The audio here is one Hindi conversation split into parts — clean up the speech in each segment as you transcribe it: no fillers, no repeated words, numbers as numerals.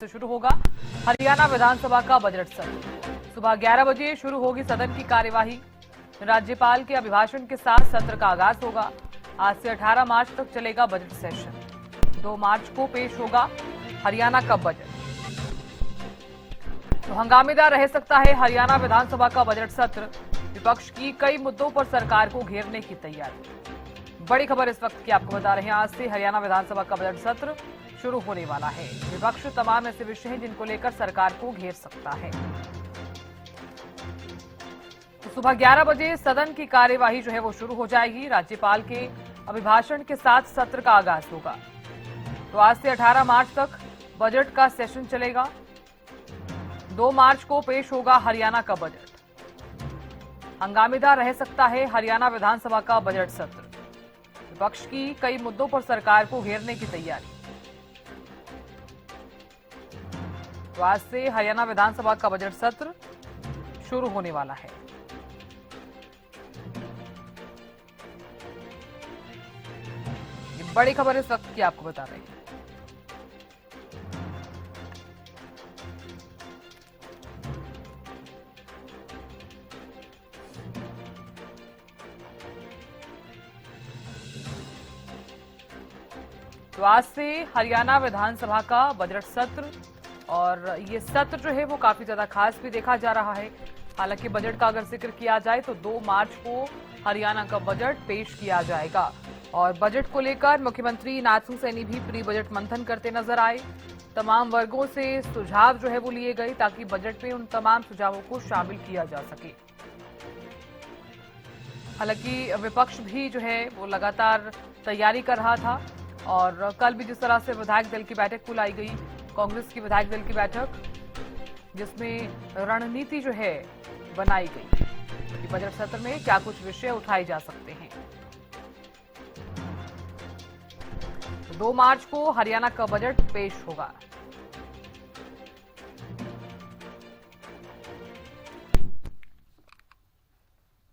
से शुरू होगा हरियाणा विधानसभा का बजट सत्र। सुबह 11 बजे शुरू होगी सदन की कार्यवाही। राज्यपाल के अभिभाषण के साथ सत्र का आगाज होगा। आज से 18 मार्च तक चलेगा बजट सेशन। 2 मार्च को पेश होगा हरियाणा का बजट। तो हंगामेदार रह सकता है हरियाणा विधानसभा का बजट सत्र। विपक्ष की कई मुद्दों पर सरकार को घेरने की तैयारी। बड़ी खबर इस वक्त की आपको बता रहे हैं। आज से हरियाणा विधानसभा का बजट सत्र शुरू होने वाला है। विपक्ष तमाम ऐसे विषय हैं जिनको लेकर सरकार को घेर सकता है। तो सुबह 11 बजे सदन की कार्यवाही जो है वो शुरू हो जाएगी। राज्यपाल के अभिभाषण के साथ सत्र का आगाज होगा। तो आज से 18 मार्च तक बजट का सेशन चलेगा। 2 मार्च को पेश होगा हरियाणा का बजट। हंगामेदार रह सकता है हरियाणा विधानसभा का बजट सत्र। विपक्ष की कई मुद्दों पर सरकार को घेरने की तैयारी। तो आज से हरियाणा विधानसभा का बजट सत्र शुरू होने वाला है। ये बड़ी खबर इस वक्त की आपको बता रहे हैं। तो आज से हरियाणा विधानसभा का बजट सत्र, और ये सत्र जो है वो काफी ज्यादा खास भी देखा जा रहा है। हालांकि बजट का अगर जिक्र किया जाए तो 2 मार्च को हरियाणा का बजट पेश किया जाएगा। और बजट को लेकर मुख्यमंत्री नाथू सैनी भी प्री बजट मंथन करते नजर आए। तमाम वर्गों से सुझाव जो है वो लिए गए ताकि बजट में उन तमाम सुझावों को शामिल किया जा सके। हालांकि विपक्ष भी जो है वो लगातार तैयारी कर रहा था। और कल भी जिस तरह से विधायक दल की बैठक बुलाई गई, कांग्रेस की विधायक दल की बैठक, जिसमें रणनीति जो है बनाई गई कि बजट सत्र में क्या कुछ विषय उठाए जा सकते हैं। 2 मार्च को हरियाणा का बजट पेश होगा।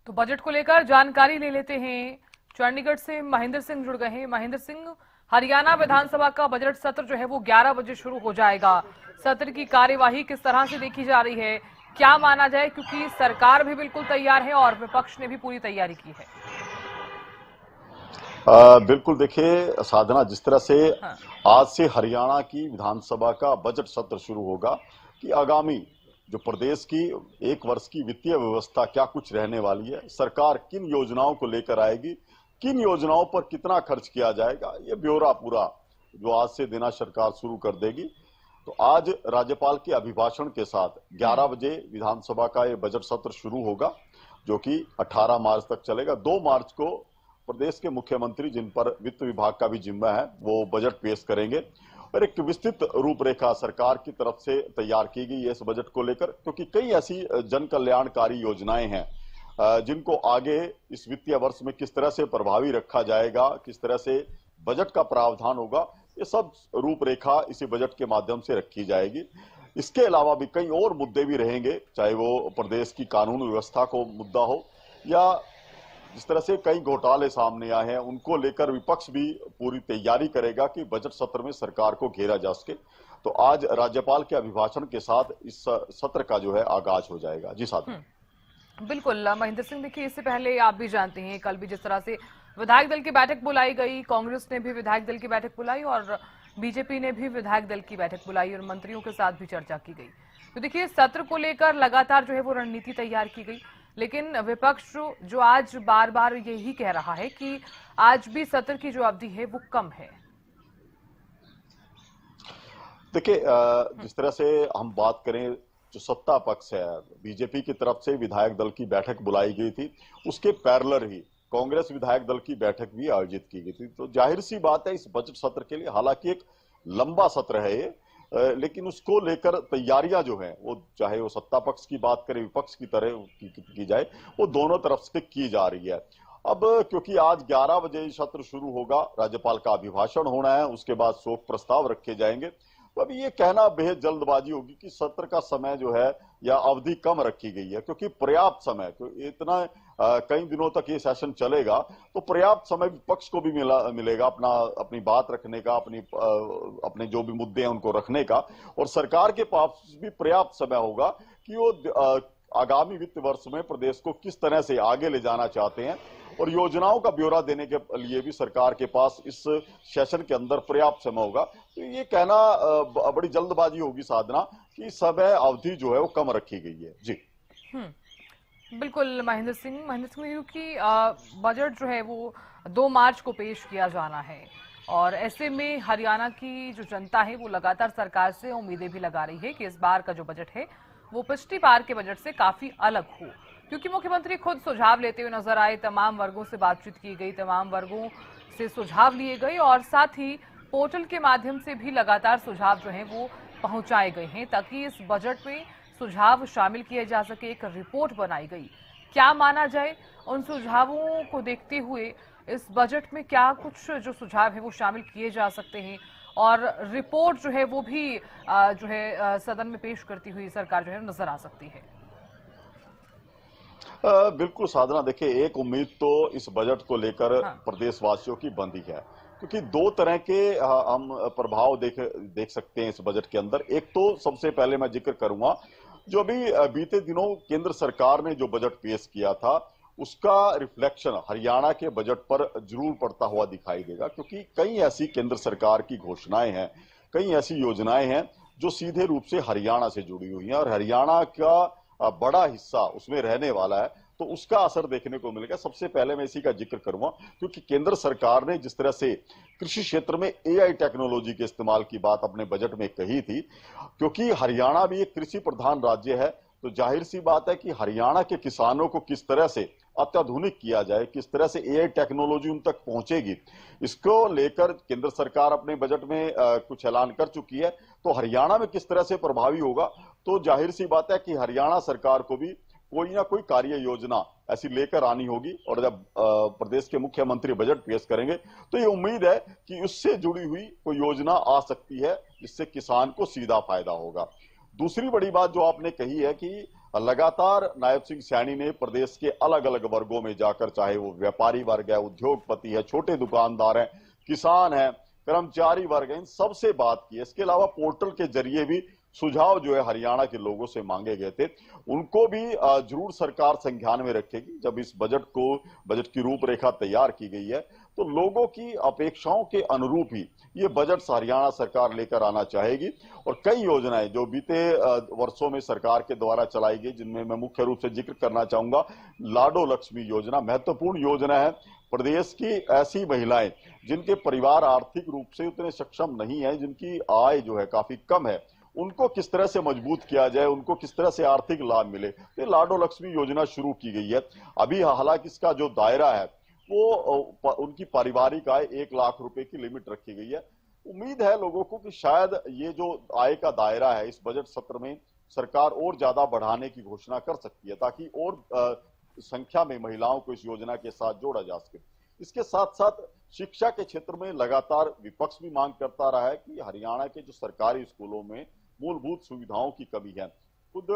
तो बजट को लेकर जानकारी ले लेते हैं। चंडीगढ़ से महेंद्र सिंह जुड़ गए हैं। महेंद्र सिंह, हरियाणा विधानसभा का बजट सत्र जो है वो 11 बजे शुरू हो जाएगा। सत्र की कार्यवाही किस तरह से देखी जा रही है, क्या माना जाए, क्योंकि सरकार भी बिल्कुल तैयार है और विपक्ष ने भी पूरी तैयारी की है। बिल्कुल, देखिए साधना, जिस तरह से हाँ। आज से हरियाणा की विधानसभा का बजट सत्र शुरू होगा कि आगामी जो प्रदेश की 1 वर्ष की वित्तीय व्यवस्था क्या कुछ रहने वाली है, सरकार किन योजनाओं को लेकर आएगी, किन योजनाओं पर कितना खर्च किया जाएगा, ये ब्यौरा पूरा जो आज से देना सरकार शुरू कर देगी। तो आज राज्यपाल के अभिभाषण के साथ 11 बजे विधानसभा का ये बजट सत्र शुरू होगा, जो कि 18 मार्च तक चलेगा। 2 मार्च को प्रदेश के मुख्यमंत्री, जिन पर वित्त विभाग का भी जिम्मा है, वो बजट पेश करेंगे। और एक विस्तृत रूपरेखा सरकार की तरफ से तैयार की गई है इस बजट को लेकर, क्योंकि कई ऐसी जन कल्याणकारी योजनाएं हैं जिनको आगे इस वित्तीय वर्ष में किस तरह से प्रभावी रखा जाएगा, किस तरह से बजट का प्रावधान होगा, ये सब रूपरेखा इसी बजट के माध्यम से रखी जाएगी। इसके अलावा भी कई और मुद्दे भी रहेंगे, चाहे वो प्रदेश की कानून व्यवस्था को मुद्दा हो या जिस तरह से कई घोटाले सामने आए हैं उनको लेकर विपक्ष भी पूरी तैयारी करेगा कि बजट सत्र में सरकार को घेरा जा सके। तो आज राज्यपाल के अभिभाषण के साथ इस सत्र का जो है आगाज हो जाएगा। जी साधना। बिल्कुल महेंद्र सिंह, देखिए इससे पहले आप भी जानते हैं कल भी जिस तरह से विधायक दल की बैठक बुलाई गई, कांग्रेस ने भी विधायक दल की बैठक बुलाई और बीजेपी ने भी विधायक दल की बैठक बुलाई और मंत्रियों के साथ भी चर्चा की गई। तो देखिए सत्र को लेकर लगातार जो है वो रणनीति तैयार की गई, लेकिन विपक्ष जो आज बार बार यही कह रहा है कि आज भी सत्र की जो अवधि है वो कम है। देखिए, जिस तरह से हम बात करें, जो सत्ता पक्ष है, बीजेपी की तरफ से विधायक दल की बैठक बुलाई गई थी, उसके पैरेलल ही कांग्रेस विधायक दल की बैठक भी आयोजित की गई थी। तो जाहिर सी बात है इस बजट सत्र के लिए, हालांकि एक लंबा सत्र है ये, लेकिन उसको लेकर तैयारियां जो हैं वो, चाहे वो सत्ता पक्ष की बात करें, विपक्ष की तरह की जाए, वो दोनों तरफ से की जा रही है। अब क्योंकि आज 11 बजे सत्र शुरू होगा, राज्यपाल का अभिभाषण होना है, उसके बाद शोक प्रस्ताव रखे जाएंगे। तो अभी ये कहना बेहद जल्दबाजी होगी कि सत्र का समय जो है या अवधि कम रखी गई है, क्योंकि पर्याप्त समय, तो इतना कई दिनों तक ये सेशन चलेगा, तो पर्याप्त समय विपक्ष को भी मिलेगा अपनी बात रखने का, अपने जो भी मुद्दे हैं उनको रखने का, और सरकार के पास भी पर्याप्त समय होगा कि वो आगामी वित्त वर्ष में प्रदेश को किस तरह से आगे ले जाना चाहते हैं, और योजनाओं का ब्यौरा देने के लिए भी सरकार के पास इस सेशन के अंदर पर्याप्त समय होगा। तो ये कहना बड़ी जल्दबाजी होगी साधना कि समय अवधि जो है वो कम रखी गई है। जी बिल्कुल महेंद्र सिंह, क्योंकि बजट जो है वो 2 मार्च को पेश किया जाना है, और ऐसे में हरियाणा की जो जनता है वो लगातार सरकार से उम्मीदें भी लगा रही है कि इस बार का जो बजट है वो पिछली बार के बजट से काफी अलग हो, क्योंकि मुख्यमंत्री खुद सुझाव लेते हुए नजर आए। तमाम वर्गों से बातचीत की गई, तमाम वर्गों से सुझाव लिए गए, और साथ ही पोर्टल के माध्यम से भी लगातार सुझाव जो हैं वो पहुंचाए गए हैं ताकि इस बजट में सुझाव शामिल किए जा सके। एक रिपोर्ट बनाई गई, क्या माना जाए उन सुझावों को देखते हुए इस बजट में क्या कुछ जो सुझाव है वो शामिल किए जा सकते हैं, और रिपोर्ट जो है वो भी जो है सदन में पेश करती हुई सरकार जो है नजर आ सकती है। बिल्कुल साधना, देखिए एक उम्मीद तो इस बजट को लेकर प्रदेशवासियों की बंधी है, क्योंकि 2 तरह के हम प्रभाव देख सकते हैं इस बजट के अंदर। एक तो सबसे पहले मैं जिक्र करूंगा, जो अभी बीते दिनों केंद्र सरकार ने जो बजट पेश किया था उसका रिफ्लेक्शन हरियाणा के बजट पर जरूर पड़ता हुआ दिखाई देगा, क्योंकि कई ऐसी केंद्र सरकार की घोषणाएं हैं, कई ऐसी योजनाएं हैं जो सीधे रूप से हरियाणा से जुड़ी हुई हैं, और हरियाणा का बड़ा हिस्सा उसमें रहने वाला है, तो उसका असर देखने को मिलेगा। सबसे पहले मैं इसी का जिक्र करूंगा, क्योंकि केंद्र सरकार ने जिस तरह से कृषि क्षेत्र में एआई टेक्नोलॉजी के इस्तेमाल की बात अपने बजट में कही थी, क्योंकि हरियाणा भी एक कृषि प्रधान राज्य है, तो जाहिर सी बात है कि हरियाणा के किसानों को किस तरह से अत्याधुनिक किया जाए, किस तरह से एआई टेक्नोलॉजी उन तक पहुंचेगी, इसको लेकर केंद्र सरकार अपने बजट में कुछ ऐलान कर चुकी है। तो हरियाणा में किस तरह से प्रभावी होगा, तो जाहिर सी बात है कि हरियाणा सरकार को भी कोई ना कोई कार्य योजना ऐसी लेकर आनी होगी, और जब प्रदेश के मुख्यमंत्री बजट पेश करेंगे तो ये उम्मीद है कि उससे जुड़ी हुई कोई योजना आ सकती है जिससे किसान को सीधा फायदा होगा। दूसरी बड़ी बात जो आपने कही है कि लगातार नायब सिंह सैनी ने प्रदेश के अलग अलग वर्गों में जाकर, चाहे वो व्यापारी वर्ग है, उद्योगपति है, छोटे दुकानदार हैं, किसान हैं, कर्मचारी वर्ग हैं, इन सबसे बात की है। इसके अलावा पोर्टल के जरिए भी सुझाव जो है हरियाणा के लोगों से मांगे गए थे, उनको भी जरूर सरकार संज्ञान में रखेगी। जब इस बजट की रूपरेखा तैयार की गई है, तो लोगों की अपेक्षाओं के अनुरूप ही ये बजट हरियाणा सरकार लेकर आना चाहेगी। और कई योजनाएं जो बीते वर्षों में सरकार के द्वारा चलाई गई, जिनमें मैं मुख्य रूप से जिक्र करना चाहूंगा, लाडो लक्ष्मी योजना महत्वपूर्ण योजना है। प्रदेश की ऐसी महिलाएं जिनके परिवार आर्थिक रूप से उतने सक्षम नहीं है, जिनकी आय जो है काफी कम है, उनको किस तरह से मजबूत किया जाए, उनको किस तरह से आर्थिक लाभ मिले, ये लाडो लक्ष्मी योजना शुरू की गई है। अभी हालांकि इसका जो दायरा है वो उनकी पारिवारिक आय 1 लाख रुपए की लिमिट रखी गई है। उम्मीद है लोगों को कि शायद ये जो आय का दायरा है इस बजट सत्र में सरकार और ज्यादा बढ़ाने की घोषणा कर सकती है, ताकि और संख्या में महिलाओं को इस योजना के साथ जोड़ा जा सके। इसके साथ साथ शिक्षा के क्षेत्र में लगातार विपक्ष भी मांग करता रहा है कि हरियाणा के जो सरकारी स्कूलों में मूलभूत सुविधाओं की कमी है। खुद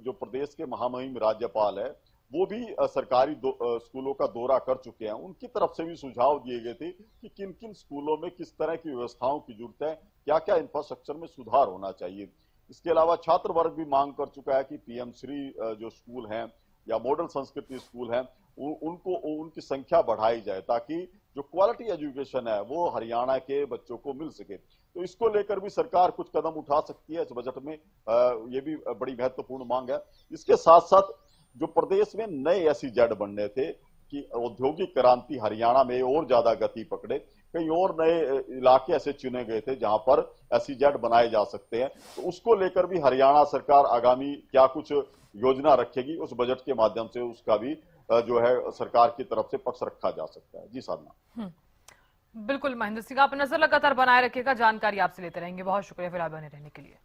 जो प्रदेश के महामहिम राज्यपाल है वो भी सरकारी स्कूलों का दौरा कर चुके हैं। उनकी तरफ से भी सुझाव दिए गए थे कि किन किन स्कूलों में किस तरह की व्यवस्थाओं की जरूरत है, क्या क्या इंफ्रास्ट्रक्चर में सुधार होना चाहिए। इसके अलावा छात्र वर्ग भी मांग कर चुका है कि पीएम श्री जो स्कूल हैं या मॉडल संस्कृति स्कूल हैं उनको उनकी संख्या बढ़ाई जाए, ताकि जो क्वालिटी एजुकेशन है वो हरियाणा के बच्चों को मिल सके। तो इसको लेकर भी सरकार कुछ कदम उठा सकती है इस बजट में, ये भी बड़ी महत्वपूर्ण मांग है। इसके साथ साथ जो प्रदेश में नए एसईजेड बनने थे कि औद्योगिक क्रांति हरियाणा में और ज्यादा गति पकड़े, कई और नए इलाके ऐसे चुने गए थे जहां पर एसईजेड बनाए जा सकते हैं, तो उसको लेकर भी हरियाणा सरकार आगामी क्या कुछ योजना रखेगी, उस बजट के माध्यम से उसका भी जो है सरकार की तरफ से पक्ष रखा जा सकता है। जी साधना। बिल्कुल महेंद्र सिंह, आप नजर लगातार बनाए रखिएगा, जानकारी आपसे लेते रहेंगे। बहुत शुक्रिया फिलहाल बने रहने के लिए।